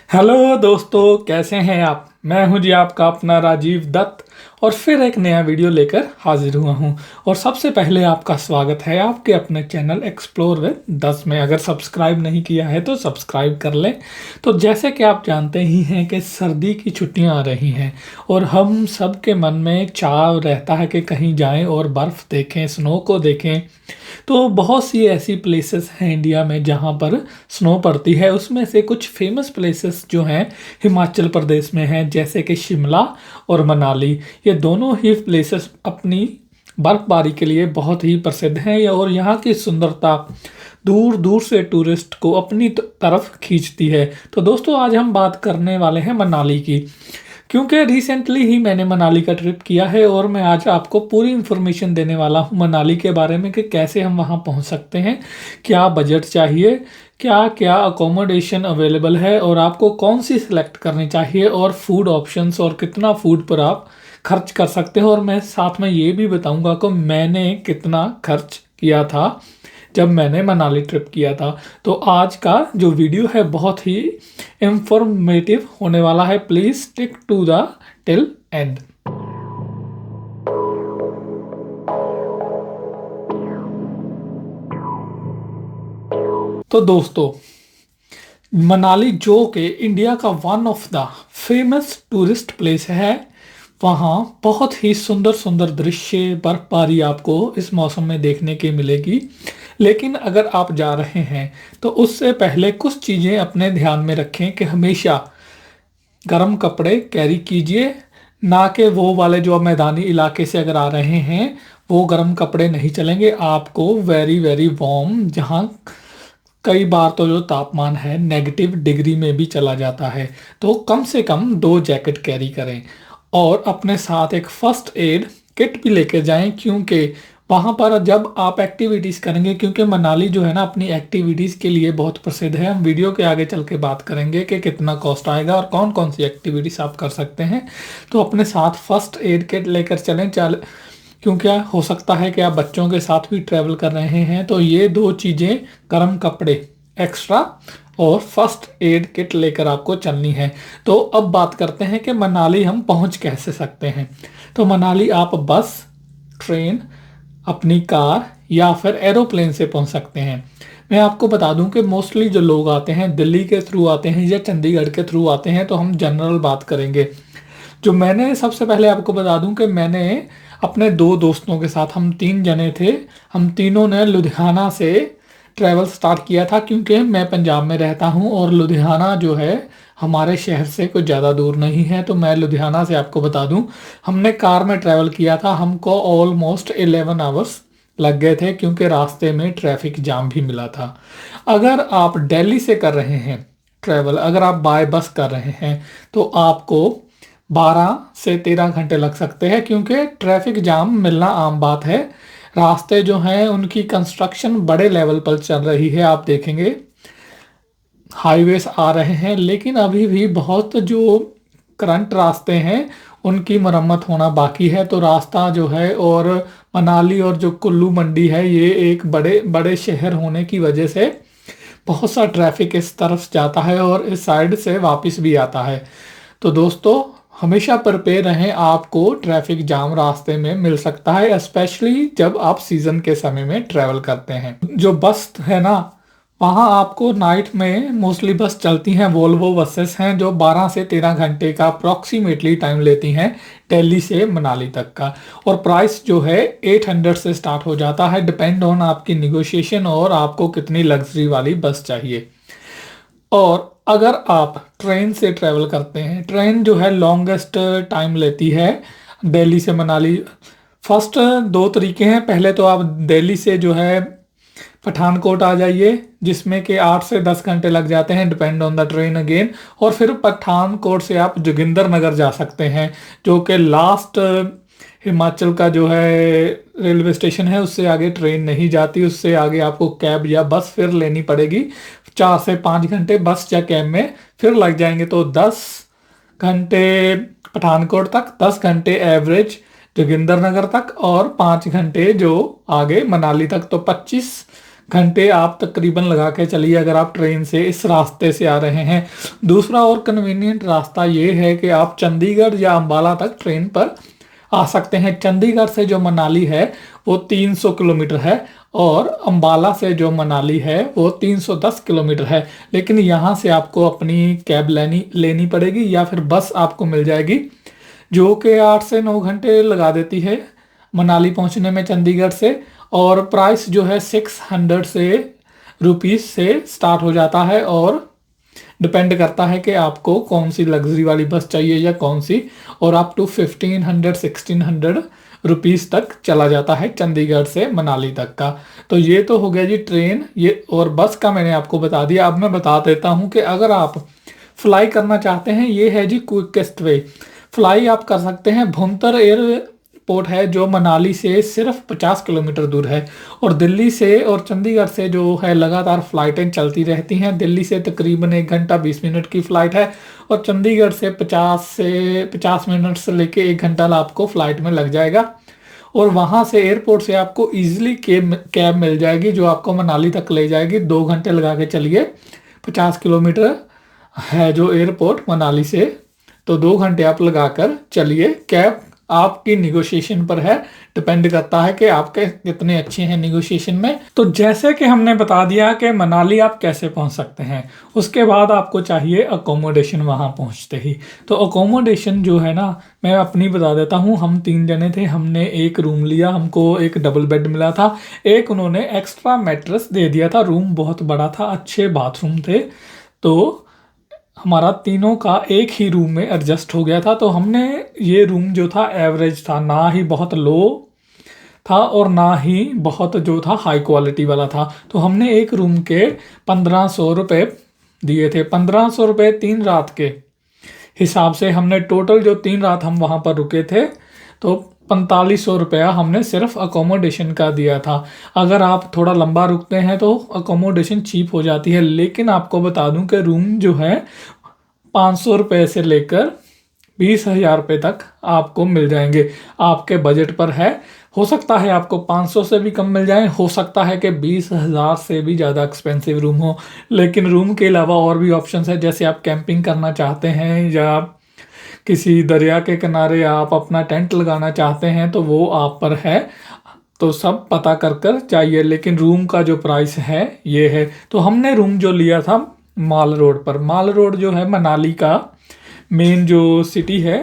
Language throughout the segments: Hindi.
हेलो दोस्तों, कैसे हैं आप। मैं हूं जी आपका अपना राजीव दत्त और फिर एक नया वीडियो लेकर हाजिर हुआ हूं। और सबसे पहले आपका स्वागत है आपके अपने चैनल एक्सप्लोर विद 10 में। अगर सब्सक्राइब नहीं किया है तो सब्सक्राइब कर लें। तो जैसे कि आप जानते ही हैं कि सर्दी की छुट्टियां आ रही हैं और हम सब के मन में एक चाव रहता है कि कहीं जाएं और बर्फ़ देखें, स्नो को देखें। तो बहुत सी ऐसी प्लेसेस हैं इंडिया में जहाँ पर स्नो पड़ती है। उसमें से कुछ फेमस प्लेसेस जो हैं हिमाचल प्रदेश में हैं, जैसे कि शिमला और मनाली। ये दोनों ही प्लेसेस अपनी बर्फबारी के लिए बहुत ही प्रसिद्ध हैं और यहाँ की सुंदरता दूर दूर से टूरिस्ट को अपनी तरफ खींचती है। तो दोस्तों, आज हम बात करने वाले हैं मनाली की, क्योंकि रिसेंटली ही मैंने मनाली का ट्रिप किया है और मैं आज आपको पूरी इन्फॉर्मेशन देने वाला हूँ मनाली के बारे में कि कैसे हम वहाँ पहुँच सकते हैं, क्या बजट चाहिए, क्या क्या अकोमोडेशन अवेलेबल है और आपको कौन सी सिलेक्ट करनी चाहिए, और फूड ऑप्शंस और कितना फूड पर आप खर्च कर सकते हो। और मैं साथ में ये भी बताऊंगा कि मैंने कितना खर्च किया था जब मैंने मनाली ट्रिप किया था। तो आज का जो वीडियो है बहुत ही इंफॉर्मेटिव होने वाला है। Please stick to the till end. तो दोस्तों, मनाली जो कि इंडिया का one of the famous tourist place है, वहाँ बहुत ही सुंदर सुंदर दृश्य, बर्फबारी आपको इस मौसम में देखने की मिलेगी। लेकिन अगर आप जा रहे हैं तो उससे पहले कुछ चीज़ें अपने ध्यान में रखें कि हमेशा गर्म कपड़े कैरी कीजिए। ना कि वो वाले जो आप मैदानी इलाके से अगर आ रहे हैं वो गर्म कपड़े नहीं चलेंगे। आपको वेरी वेरी वार्म, जहाँ कई बार तो जो तापमान है नेगेटिव डिग्री में भी चला जाता है, तो कम से कम 2 जैकेट कैरी करें। और अपने साथ एक फर्स्ट एड किट भी लेके जाएं, क्योंकि वहाँ पर जब आप एक्टिविटीज़ करेंगे, क्योंकि मनाली जो है ना अपनी एक्टिविटीज़ के लिए बहुत प्रसिद्ध है। हम वीडियो के आगे चल के बात करेंगे कि कितना कॉस्ट आएगा और कौन कौन सी एक्टिविटीज़ आप कर सकते हैं। तो अपने साथ फर्स्ट एड किट लेकर चलें, क्योंकि हो सकता है कि आप बच्चों के साथ भी ट्रैवल कर रहे हैं। तो ये 2 चीज़ें, गर्म कपड़े एक्स्ट्रा और फर्स्ट एड किट लेकर आपको चलनी है। तो अब बात करते हैं कि मनाली हम पहुंच कैसे सकते हैं। तो मनाली आप बस, ट्रेन, अपनी कार या फिर एरोप्लेन से पहुंच सकते हैं। मैं आपको बता दूं कि मोस्टली जो लोग आते हैं दिल्ली के थ्रू आते हैं या चंडीगढ़ के थ्रू आते हैं। तो हम जनरल बात करेंगे। जो मैंने सबसे पहले आपको बता दूं कि मैंने अपने 2 दोस्तों के साथ, हम 3 जने थे, हम तीनों ने लुधियाना से ट्रैवल स्टार्ट किया था, क्योंकि मैं पंजाब में रहता हूं और लुधियाना जो है हमारे शहर से कुछ ज़्यादा दूर नहीं है। तो मैं लुधियाना से आपको बता दूं, हमने कार में ट्रैवल किया था। हमको ऑलमोस्ट 11 आवर्स लग गए थे, क्योंकि रास्ते में ट्रैफिक जाम भी मिला था। अगर आप दिल्ली से कर रहे हैं ट्रैवल, अगर आप बाय बस कर रहे हैं, तो आपको 12 से 13 घंटे लग सकते हैं, क्योंकि ट्रैफिक जाम मिलना आम बात है। रास्ते जो हैं उनकी कंस्ट्रक्शन बड़े लेवल पर चल रही है। आप देखेंगे हाईवेज आ रहे हैं, लेकिन अभी भी बहुत जो करंट रास्ते हैं उनकी मरम्मत होना बाकी है। तो रास्ता जो है, और मनाली और जो कुल्लू मंडी है, ये एक बड़े बड़े शहर होने की वजह से बहुत सा ट्रैफिक इस तरफ जाता है और इस साइड से वापस भी आता है। तो दोस्तों, हमेशा प्रिपेयर रहें, आपको ट्रैफिक जाम रास्ते में मिल सकता है, स्पेशली जब आप सीज़न के समय में ट्रैवल करते हैं। जो बस है ना, वहाँ आपको नाइट में मोस्टली बस चलती हैं, वोल्वो बसेस हैं जो 12 से 13 घंटे का अप्रॉक्सीमेटली टाइम लेती हैं दिल्ली से मनाली तक का। और प्राइस जो है 800 से स्टार्ट हो जाता है, डिपेंड ऑन आपकी निगोशिएशन और आपको कितनी लग्जरी वाली बस चाहिए। और अगर आप ट्रेन से ट्रैवल करते हैं, ट्रेन जो है लॉन्गेस्ट टाइम लेती है दिल्ली से मनाली। फर्स्ट 2 तरीके हैं। पहले तो आप दिल्ली से जो है पठानकोट आ जाइए, जिसमें कि 8 से 10 घंटे लग जाते हैं, depend on the train again. और फिर पठानकोट से आप जोगिंदर नगर जा सकते हैं, जो कि लास्ट हिमाचल का जो है रेलवे स्टेशन है। उससे आगे ट्रेन नहीं जाती, उससे आगे आपको कैब या बस फिर लेनी पड़ेगी। 4 से 5 घंटे बस या कैब में फिर लग जाएंगे, तो 10 घंटे पठानकोट तक, 10 घंटे एवरेज जोगिंदर नगर तक और 5 घंटे जो आगे मनाली तक, तो 25 घंटे आप तकरीबन लगा के चलिए अगर आप ट्रेन से इस रास्ते से आ रहे हैं। दूसरा और कन्वीनियंट रास्ता ये है कि आप चंडीगढ़ या अंबाला तक ट्रेन पर आ सकते हैं। चंडीगढ़ से जो मनाली है वो 300 किलोमीटर है और अंबाला से जो मनाली है वो 310 किलोमीटर है। लेकिन यहाँ से आपको अपनी कैब लेनी लेनी पड़ेगी या फिर बस आपको मिल जाएगी जो कि 8 से 9 घंटे लगा देती है मनाली पहुँचने में चंडीगढ़ से। और प्राइस जो है 600 से रुपीस से स्टार्ट हो जाता है और डिपेंड करता है कि आपको कौन सी लग्जरी वाली बस चाहिए या कौन सी। और अप टू 1500 रुपीस तक चला जाता है चंडीगढ़ से मनाली तक का। तो ये तो हो गया जी ट्रेन ये और बस का मैंने आपको बता दिया। अब मैं बता देता हूँ कि अगर आप फ्लाई करना चाहते हैं, ये है जी क्विकेस्ट वे। फ्लाई आप कर सकते हैं भुंतर एयरपोर्ट है जो मनाली से सिर्फ 50 किलोमीटर दूर है। और दिल्ली से और चंडीगढ़ से जो है लगातार फ़्लाइटें चलती रहती हैं। दिल्ली से तकरीबन 1 घंटा 20 मिनट की फ़्लाइट है और चंडीगढ़ से 50 मिनट से लेके 1 घंटा आपको फ़्लाइट में लग जाएगा। और वहाँ से एयरपोर्ट से आपको ईजिली कैब मिल जाएगी जो आपको मनाली तक ले जाएगी। 2 घंटे लगा के चलिए, 50 किलोमीटर है जो एयरपोर्ट मनाली से, तो 2 घंटे आप लगाकर चलिए। कैब आपकी निगोशिएशन पर है, डिपेंड करता है कि आपके कितने अच्छे हैं निगोशिएशन में। तो जैसे कि हमने बता दिया कि मनाली आप कैसे पहुंच सकते हैं, उसके बाद आपको चाहिए अकोमोडेशन वहां पहुंचते ही। तो अकोमोडेशन जो है ना, मैं अपनी बता देता हूं। हम 3 जने थे, हमने एक रूम लिया, हमको एक डबल बेड मिला था, एक उन्होंने एक्स्ट्रा मैट्रेस दे दिया था। रूम बहुत बड़ा था, अच्छे बाथरूम थे, तो हमारा तीनों का एक ही रूम में एडजस्ट हो गया था। तो हमने ये रूम जो था एवरेज था, ना ही बहुत लो था और ना ही बहुत जो था हाई क्वालिटी वाला था। तो हमने एक रूम के 1500 रुपये दिए थे। 1500 रुपये 3 रात के हिसाब से हमने टोटल जो 3 रात हम वहाँ पर रुके थे तो 4500 रुपया हमने सिर्फ अकोमोडेशन का दिया था। अगर आप थोड़ा लंबा रुकते हैं तो अकोमोडेशन चीप हो जाती है। लेकिन आपको बता दूं कि रूम जो है 500 रुपये से लेकर 20,000 रुपये तक आपको मिल जाएंगे, आपके बजट पर है। हो सकता है आपको 500 से भी कम मिल जाए, हो सकता है कि 20,000 से भी ज़्यादा एक्सपेंसिव रूम हो। लेकिन रूम के अलावा और भी ऑप्शंस है, जैसे आप कैंपिंग करना चाहते हैं या किसी दरिया के किनारे आप अपना टेंट लगाना चाहते हैं तो वो आप पर है। तो सब पता कर कर चाहिए। लेकिन रूम का जो प्राइस है ये है। तो हमने रूम जो लिया था माल रोड पर। माल रोड जो है मनाली का मेन जो सिटी है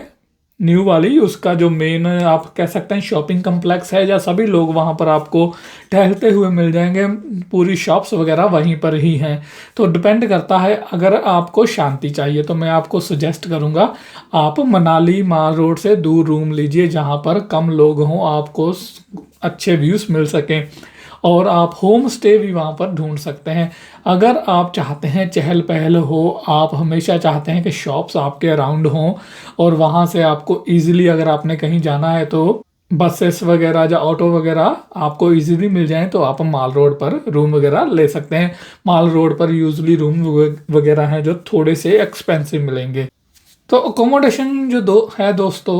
न्यू वाली, उसका जो मेन आप कह सकते हैं शॉपिंग कम्प्लेक्स है, या सभी लोग वहाँ पर आपको टहलते हुए मिल जाएंगे। पूरी शॉप्स वगैरह वहीं पर ही हैं। तो डिपेंड करता है, अगर आपको शांति चाहिए तो मैं आपको सजेस्ट करूँगा आप मनाली माल रोड से दूर रूम लीजिए जहाँ पर कम लोग हों, आपको अच्छे व्यूज़ मिल सकें। और आप होम स्टे भी वहाँ पर ढूंढ सकते हैं। अगर आप चाहते हैं चहल पहल हो, आप हमेशा चाहते हैं कि शॉप्स आपके अराउंड हों और वहाँ से आपको इजीली अगर आपने कहीं जाना है तो बसेस वगैरह या ऑटो वगैरह आपको इजीली मिल जाएं, तो आप माल रोड पर रूम वगैरह ले सकते हैं। माल रोड पर यूजली रूम वगैरह हैं जो थोड़े से एक्सपेंसिव मिलेंगे। तो अकोमोडेशन जो है दोस्तों,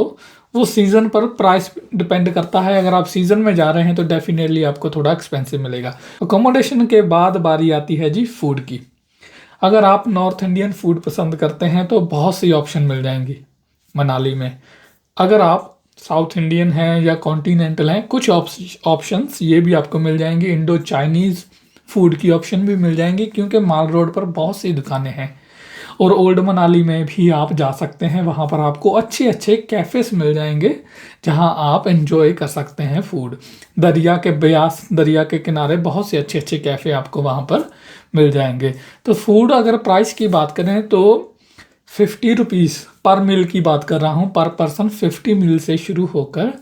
वो सीज़न पर प्राइस डिपेंड करता है। अगर आप सीज़न में जा रहे हैं तो डेफिनेटली आपको थोड़ा एक्सपेंसिव मिलेगा। अकोमोडेशन के बाद बारी आती है जी फूड की। अगर आप नॉर्थ इंडियन फूड पसंद करते हैं तो बहुत सी ऑप्शन मिल जाएंगी मनाली में। अगर आप साउथ इंडियन हैं या कॉन्टिनेंटल हैं, कुछ ऑप्शंस ये भी आपको मिल जाएंगे। इंडो चाइनीज़ फूड की ऑप्शन भी मिल जाएंगी क्योंकि माल रोड पर बहुत सी दुकानें हैं। और ओल्ड मनाली में भी आप जा सकते हैं, वहाँ पर आपको अच्छे अच्छे कैफ़ेस मिल जाएंगे जहाँ आप एंजॉय कर सकते हैं फूड। ब्यास दरिया के किनारे बहुत से अच्छे अच्छे कैफ़े आपको वहाँ पर मिल जाएंगे। तो फूड अगर प्राइस की बात करें तो 50 रुपीज़ पर मील की बात कर रहा हूँ, पर पर्सन 50 मील से शुरू होकर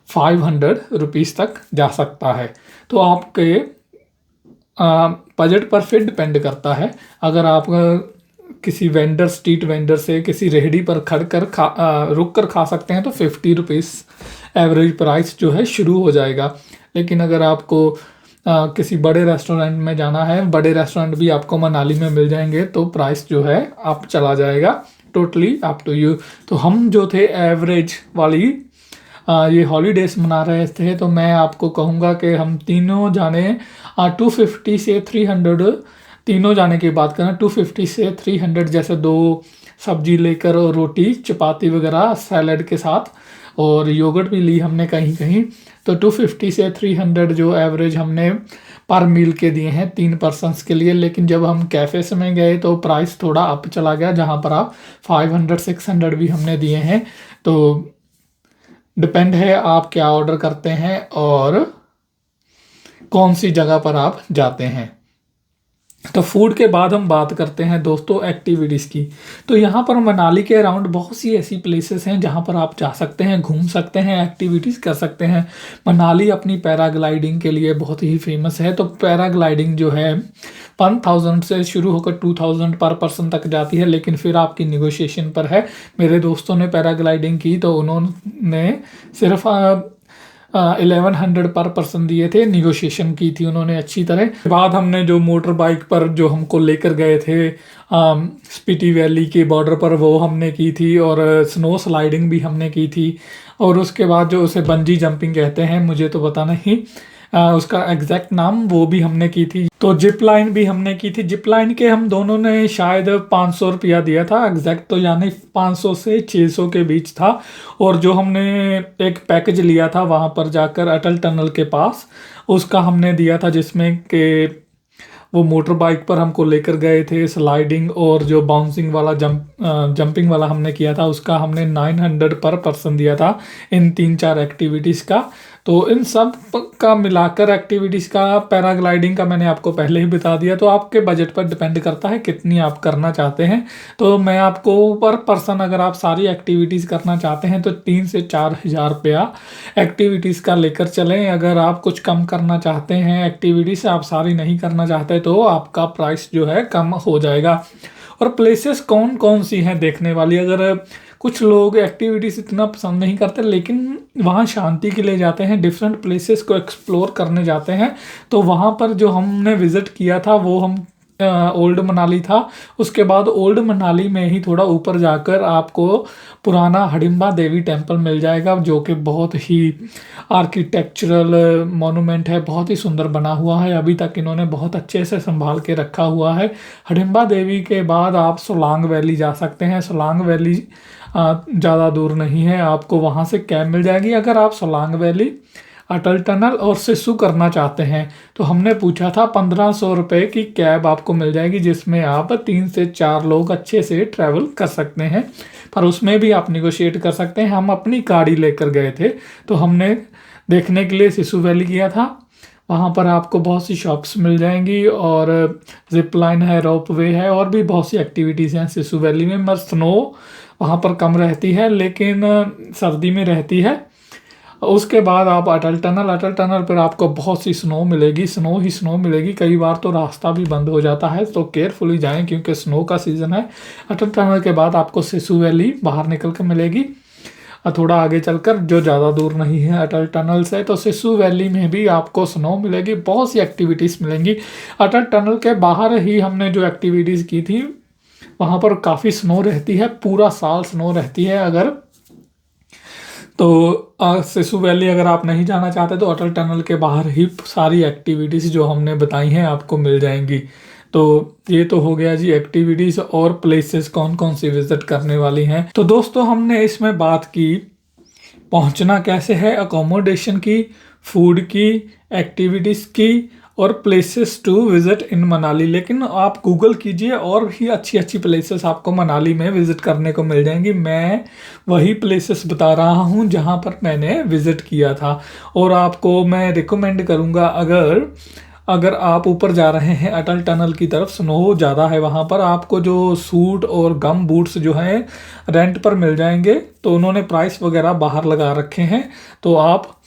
500 रुपीज़ तक जा सकता है। तो आपके बजट पर फिर डिपेंड करता है। अगर आप किसी वेंडर स्ट्रीट वेंडर से किसी रेहड़ी पर खड़ कर रुक कर खा सकते हैं तो 50 रुपीज़ एवरेज प्राइस जो है शुरू हो जाएगा। लेकिन अगर आपको किसी बड़े रेस्टोरेंट में जाना है, बड़े रेस्टोरेंट भी आपको मनाली में मिल जाएंगे, तो प्राइस जो है आप चला जाएगा टोटली अप टू यू। तो हम जो थे एवरेज वाली ये हॉलीडेज मना रहे थे, तो मैं आपको कहूँगा कि हम तीनों जाने 250 से 300, तीनों जाने की बात करें 250 से 300, जैसे 2 सब्जी लेकर और रोटी चपाती वगैरह सैलड के साथ, और योगर्ट भी ली हमने कहीं कहीं। तो 250 से 300 जो एवरेज हमने पर मील के दिए हैं 3 पर्सन्स के लिए। लेकिन जब हम कैफ़े में गए तो प्राइस थोड़ा अप चला गया, जहाँ पर आप 500 600 भी हमने दिए हैं। तो डिपेंड है आप क्या ऑर्डर करते हैं और कौन सी जगह पर आप जाते हैं। तो फूड के बाद हम बात करते हैं दोस्तों एक्टिविटीज़ की। तो यहाँ पर मनाली के अराउंड बहुत सी ऐसी प्लेसेस हैं जहाँ पर आप जा सकते हैं, घूम सकते हैं, एक्टिविटीज़ कर सकते हैं। मनाली अपनी पैराग्लाइडिंग के लिए बहुत ही फेमस है। तो पैराग्लाइडिंग जो है 1000 से शुरू होकर 2000 पर पर्सन तक जाती है, लेकिन फिर आपकी निगोशिएशन पर है। मेरे दोस्तों ने पैराग्लाइडिंग की तो उन्होंने सिर्फ 1100 पर पर्सन दिए थे, निगोशिएशन की थी उन्होंने अच्छी तरह। बाद हमने जो मोटर बाइक पर जो हमको लेकर गए थे स्पीति वैली के बॉर्डर पर, वो हमने की थी, और स्नो स्लाइडिंग भी हमने की थी। और उसके बाद जो उसे बंजी जंपिंग कहते हैं, मुझे तो पता नहीं उसका एग्जैक्ट नाम, वो भी हमने की थी। तो जिप लाइन भी हमने की थी। जिप लाइन के हम दोनों ने शायद 500 रुपया दिया था एग्जैक्ट, तो यानी 500 से 600 के बीच था। और जो हमने एक पैकेज लिया था वहाँ पर जाकर अटल टनल के पास, उसका हमने दिया था, जिसमें कि वो मोटर बाइक पर हमको लेकर गए थे, स्लाइडिंग और जो बाउंसिंग वाला जंपिंग वाला हमने किया था, उसका हमने 900 पर पर्सन दिया था इन 3-4 एक्टिविटीज़ का। तो इन सब का मिलाकर एक्टिविटीज़ का, पैराग्लाइडिंग का मैंने आपको पहले ही बता दिया। तो आपके बजट पर डिपेंड करता है कितनी आप करना चाहते हैं। तो मैं आपको पर पर्सन अगर आप सारी एक्टिविटीज़ करना चाहते हैं तो 3 से 4 हज़ार रुपया एक्टिविटीज़ का लेकर चलें। अगर आप कुछ कम करना चाहते हैं एक्टिविटीज़, आप सारी नहीं करना चाहते, तो आपका प्राइस जो है कम हो जाएगा। और प्लेसेस कौन कौन सी हैं देखने वाली, अगर कुछ लोग एक्टिविटीज़ इतना पसंद नहीं करते लेकिन वहाँ शांति के लिए जाते हैं, डिफरेंट प्लेसेस को एक्सप्लोर करने जाते हैं, तो वहाँ पर जो हमने विज़िट किया था वो हम ओल्ड मनाली था। उसके बाद ओल्ड मनाली में ही थोड़ा ऊपर जाकर आपको पुराना हडिम्बा देवी टेम्पल मिल जाएगा, जो कि बहुत ही आर्किटेक्चरल मॉन्यूमेंट है, बहुत ही सुंदर बना हुआ है। अभी तक इन्होंने बहुत अच्छे से संभाल के रखा हुआ है। हडिम्बा देवी के बाद आप सोलांग वैली जा सकते हैं। सोलांग वैली ज़्यादा दूर नहीं है, आपको वहाँ से कैब मिल जाएगी। अगर आप सोलांग वैली, अटल टनल और सिसु करना चाहते हैं तो हमने पूछा था 1500 रुपये की कैब आपको मिल जाएगी, जिसमें आप 3 से 4 लोग अच्छे से ट्रैवल कर सकते हैं। पर उसमें भी आप निगोशिएट कर सकते हैं। हम अपनी गाड़ी लेकर गए थे, तो हमने देखने के लिए सिसु वैली किया था। वहाँ पर आपको बहुत सी शॉप्स मिल जाएंगी, और जिप लाइन है, रोप वे है, और भी बहुत सी एक्टिविटीज़ हैं सिसु वैली में। मगर स्नो वहाँ पर कम रहती है, लेकिन सर्दी में रहती है। उसके बाद आप अटल टनल पर आपको बहुत सी स्नो मिलेगी, स्नो ही स्नो मिलेगी। कई बार तो रास्ता भी बंद हो जाता है, तो केयरफुली जाएं क्योंकि स्नो का सीज़न है। अटल टनल के बाद आपको सिसु वैली बाहर निकल कर मिलेगी, और थोड़ा आगे चलकर, जो ज़्यादा दूर नहीं है अटल टनल से, तो सिसु वैली में भी आपको स्नो मिलेगी, बहुत सी एक्टिविटीज़ मिलेंगी। अटल टनल के बाहर ही हमने जो एक्टिविटीज़ की थी, वहाँ पर काफ़ी स्नो रहती है, पूरा साल स्नो रहती है। अगर तो सिसु वैली अगर आप नहीं जाना चाहते तो अटल टनल के बाहर ही सारी एक्टिविटीज़ जो हमने बताई हैं आपको मिल जाएंगी। तो ये तो हो गया जी एक्टिविटीज़ और प्लेसेस कौन कौन सी विज़िट करने वाली हैं। तो दोस्तों हमने इसमें बात की पहुंचना कैसे है, अकोमोडेशन की, फूड की, एक्टिविटीज़ की, और places to visit in Manali. लेकिन आप गूगल कीजिए और भी अच्छी अच्छी प्लेसेस आपको मनाली में विज़िट करने को मिल जाएंगी। मैं वही प्लेसेस बता रहा हूँ जहाँ पर मैंने विज़िट किया था, और आपको मैं रिकमेंड करूँगा, अगर आप ऊपर जा रहे हैं अटल टनल की तरफ, स्नो ज़्यादा है वहाँ पर, आपको जो सूट और गम बूट्स जो हैं रेंट पर मिल जाएंगे। तो उन्होंने प्राइस वगैरह बाहर लगा रखे हैं, तो आप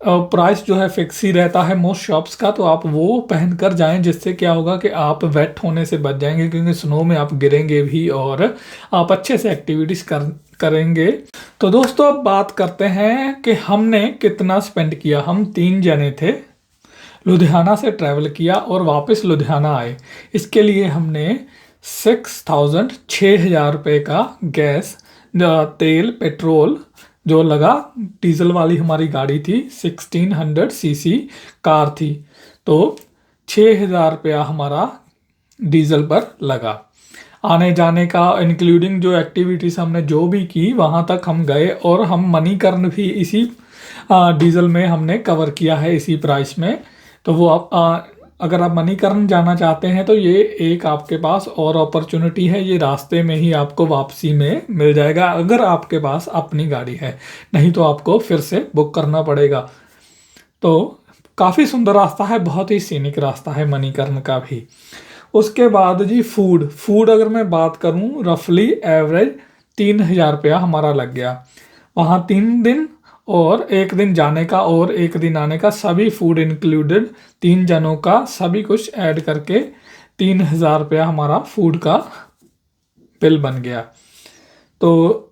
प्राइस जो है फिक्स ही रहता है मोस्ट शॉप्स का, तो आप वो पहन कर जाएं, जिससे क्या होगा कि आप वेट होने से बच जाएंगे, क्योंकि स्नो में आप गिरेंगे भी और आप अच्छे से एक्टिविटीज़ करेंगे। तो दोस्तों अब बात करते हैं कि हमने कितना स्पेंड किया। हम 3 जने थे, लुधियाना से ट्रैवल किया और वापस लुधियाना आए। इसके लिए हमने 6,000 रुपये का गैस, तेल, पेट्रोल, जो लगा, डीजल वाली हमारी गाड़ी थी, 1600 सीसी कार थी, तो 6,000 रुपया हमारा डीजल पर लगा। आने जाने का इंक्लूडिंग जो एक्टिविटीज़ हमने जो भी की वहाँ तक हम गए, और हम मणिकर्ण भी इसी डीजल में हमने कवर किया है, इसी प्राइस में। तो वो आप अगर आप मणिकर्ण जाना चाहते हैं तो ये एक आपके पास और अपॉर्चुनिटी है, ये रास्ते में ही आपको वापसी में मिल जाएगा अगर आपके पास अपनी गाड़ी है, नहीं तो आपको फिर से बुक करना पड़ेगा। तो काफ़ी सुंदर रास्ता है, बहुत ही सीनिक रास्ता है मणिकर्ण का भी। उसके बाद जी फूड अगर मैं बात करूं, रफली एवरेज 3,000 रुपया हमारा लग गया। वहाँ 3 दिन और 1 दिन जाने का और 1 दिन आने का, सभी फूड इंक्लूडेड, 3 जनों का सभी कुछ ऐड करके 3,000 रुपया हमारा फूड का बिल बन गया। तो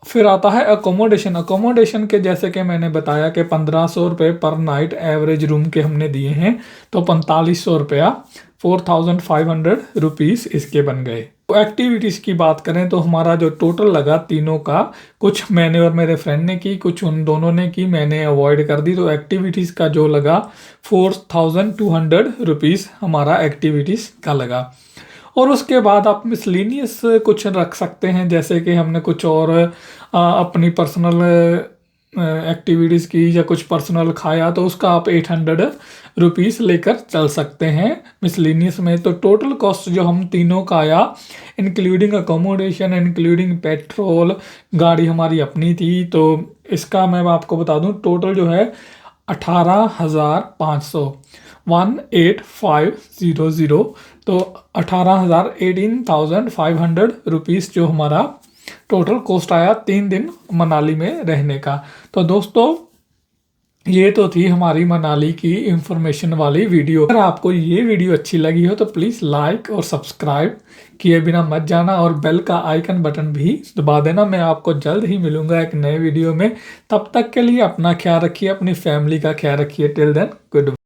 फिर आता है अकोमोडेशन के, जैसे कि मैंने बताया कि 1,500 रुपये पर नाइट एवरेज रूम के हमने दिए हैं, तो 4,500 रुपया, 4,500 रुपीज़ इसके बन गए। तो एक्टिविटीज़ की बात करें तो हमारा जो टोटल लगा तीनों का, कुछ मैंने और मेरे फ्रेंड ने की, कुछ उन दोनों ने की, मैंने अवॉइड कर दी, तो एक्टिविटीज़ का जो लगा 4,200 रुपीज़ हमारा एक्टिविटीज़ का लगा। और उसके बाद आप मिसलिनियस कुछ रख सकते हैं, जैसे कि हमने कुछ और अपनी पर्सनल एक्टिविटीज़ की या कुछ पर्सनल खाया, तो उसका आप 800 रुपीज़ लेकर चल सकते हैं मिसलिनियस में। तो टोटल कॉस्ट जो हम तीनों का आया, इंक्लूडिंग अकोमोडेशन, इंक्लूडिंग पेट्रोल, गाड़ी हमारी अपनी थी, तो इसका मैं आपको बता दूं टोटल जो है 18,500, 18,500, तो 18,500 रुपीज़ जो हमारा टोटल कॉस्ट आया 3 दिन मनाली में रहने का। तो दोस्तों ये तो थी हमारी मनाली की इंफॉर्मेशन वाली वीडियो। अगर आपको ये वीडियो अच्छी लगी हो तो प्लीज़ लाइक और सब्सक्राइब किए बिना मत जाना, और बेल का आइकन बटन भी दबा देना। मैं आपको जल्द ही मिलूंगा एक नए वीडियो में। तब तक के लिए अपना ख्याल रखिए, अपनी फैमिली का ख्याल रखिए। Till then good.